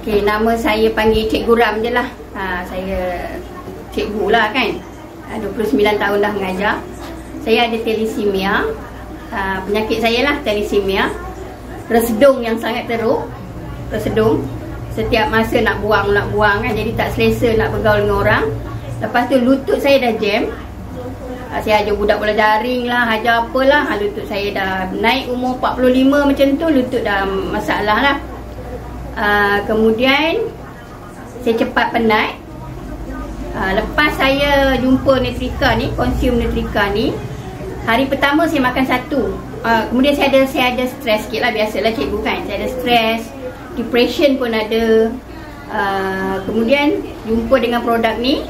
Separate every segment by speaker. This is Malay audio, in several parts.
Speaker 1: Okey, nama saya panggil Cikgu Ram je lah. Saya cikgu lah kan. 29 tahun dah mengajar. Saya ada thalassemia. Penyakit saya lah thalassemia. Resedung yang sangat teruk. Resedung. Setiap masa nak buang kan. Jadi tak selesa nak bergaul dengan orang. Lepas tu lutut saya dah jam. Saya ajar budak bola daring lah, ajar apalah. Lutut saya dah naik umur 45 macam tu, lutut dah masalah lah. Kemudian saya cepat penat. Lepas saya jumpa Netrika ni, konsum Netrika ni, hari pertama saya makan satu. Kemudian saya ada stres sikit lah, biasalah cikgu kan. Saya ada stres, depression pun ada. Kemudian jumpa dengan produk ni,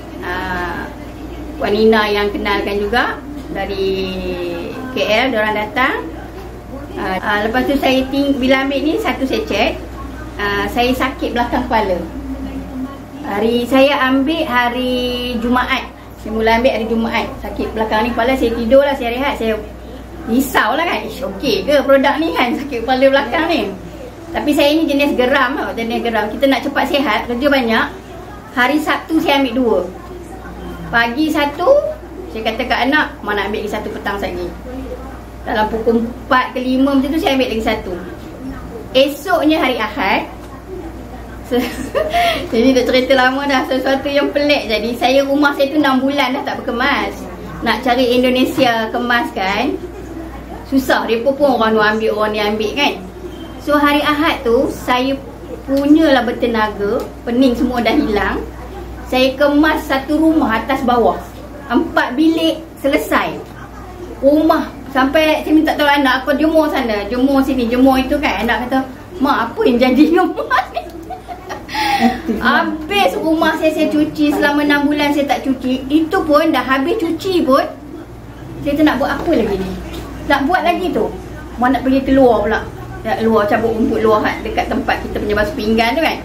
Speaker 1: Puan Nina yang kenalkan juga dari KL, diorang datang. Lepas tu saya bila ambil ni satu secet, saya sakit belakang kepala. Saya ambil hari Jumaat. Saya mula ambil hari Jumaat. Sakit belakang ni kepala, saya tidur lah, saya rehat. Saya risau lah kan, okey ke produk ni kan, sakit kepala belakang ni. Tapi saya ni jenis geram tau, jenis geram. Kita nak cepat sihat, kerja banyak. Hari Sabtu saya ambil 2. Pagi 1, saya kata kat anak, mana ambil lagi 1 petang lagi. Dalam pukul 4 ke 5 macam tu saya ambil lagi 1. Esoknya hari Ahad. Jadi dah cerita lama dah, sesuatu yang pelik. Jadi saya rumah saya tu 6 bulan dah tak berkemas. Nak cari Indonesia kemas kan, susah. Mereka pun orang ni ambil, orang ni ambil kan. So hari Ahad tu saya punyalah bertenaga, pening semua dah hilang. Saya kemas satu rumah atas bawah, 4 bilik selesai. Rumah sampai saya minta tahu anak aku jemur sana, jemur sini, jemur itu kan. Anak kata, "Mak, apa yang jadi rumah ni?" Habis rumah saya cuci selama 6 bulan saya tak cuci. Itu pun dah habis cuci pun, saya tak nak buat apa lagi ni. Nak buat lagi tu, mau nak pergi keluar pula. Nak keluar cabut rumput luar dekat tempat kita punya basuh pinggan tu kan.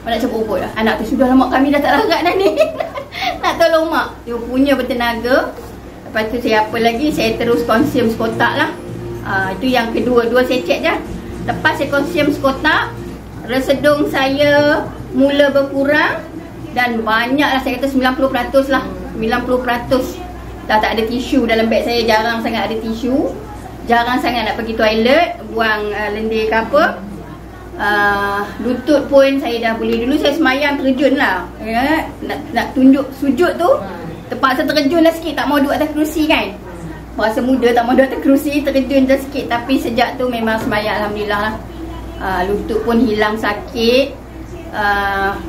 Speaker 1: Nak cabut rumput dah. Anak tu, "Sudah lama kami dah tak larat dah ni." Nak tolong mak. Dia punya bertenaga. Lepas tu saya apa lagi, saya terus konsum sekotak lah. Itu yang kedua, 2 secet je. Lepas saya konsum sekotak, resedung saya mula berkurang. Dan banyak lah, saya kata 90% lah. 90%. Dah tak ada tisu dalam beg saya. Jarang sangat ada tisu. Jarang sangat nak pergi toilet, buang lendir ke apa. Lutut pun saya dah boleh. Dulu saya semayang terjun lah ya? Nak tunjuk sujud tu, terpaksa terjun lah sikit. Tak mau duduk atas kerusi kan. Rasa muda tak mau duduk atas kerusi, terjun dah sikit. Tapi sejak tu memang semayang, Alhamdulillah lah. Lutut pun hilang sakit.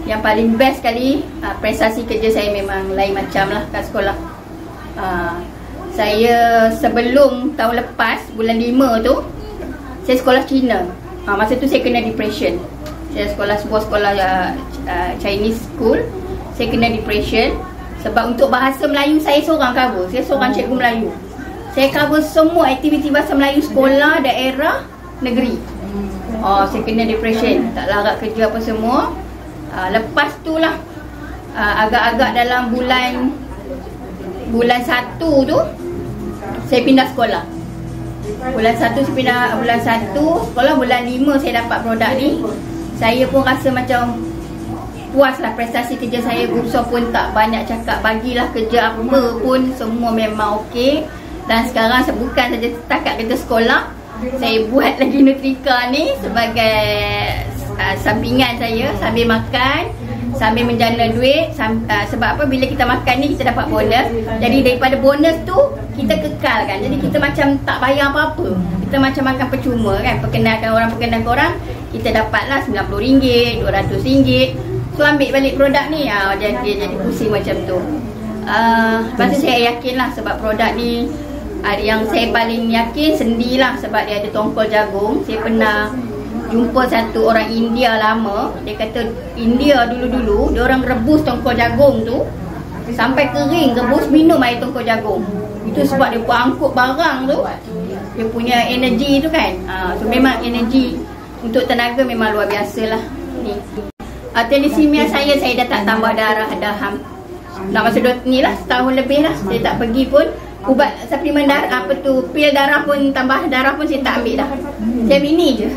Speaker 1: Yang paling best sekali, prestasi kerja saya memang lain macam lah kat sekolah. Saya sebelum tahun lepas, bulan 5 tu, saya sekolah Cina. Masa tu saya kena depression. Saya sebuah sekolah Chinese school. Saya kena depression. Sebab untuk bahasa Melayu saya seorang cover. Saya seorang cikgu Melayu. Saya cover semua aktiviti bahasa Melayu sekolah, daerah, negeri. Saya kena depression. Tak larat kerja apa semua. Lepas tu lah, agak-agak dalam bulan 1 tu, saya pindah sekolah. Bulan 1 saya pindah, bulan 1 sekolah, bulan 5 saya dapat produk ni. Saya pun rasa macam puas lah prestasi kerja saya. Gupso pun tak banyak cakap, bagilah kerja apa pun, semua memang okey. Dan sekarang bukan saja setakat kerja sekolah, saya buat lagi Netrika ni sebagai sampingan saya, sambil makan, sambil menjana duit. Sebab apa, bila kita makan ni kita dapat bonus. Jadi daripada bonus tu kita kekalkan. Jadi kita macam tak bayar apa-apa. Kita macam makan percuma kan. Perkenalkan orang kita dapatlah RM90, RM200. So ambil balik produk ni, dia jadi pusing macam tu. Lepas tu saya yakin lah, sebab produk ni yang saya paling yakin sendi lah. Sebab dia ada tongkol jagung. Saya pernah jumpa satu orang India lama. Dia kata India dulu-dulu dia orang rebus tongkol jagung tu sampai kering, rebus, minum air tongkol jagung. Itu sebab dia angkut barang tu, dia punya energi tu kan. So memang energi untuk tenaga memang luar biasa lah ni. Thalassemia saya dah tak tambah darah dah nak masuk ni lah, setahun lebih lah. Saya tak pergi pun ubat suplemen darah, pil darah pun, tambah darah pun saya tak ambil dah. Saya ambil ni je.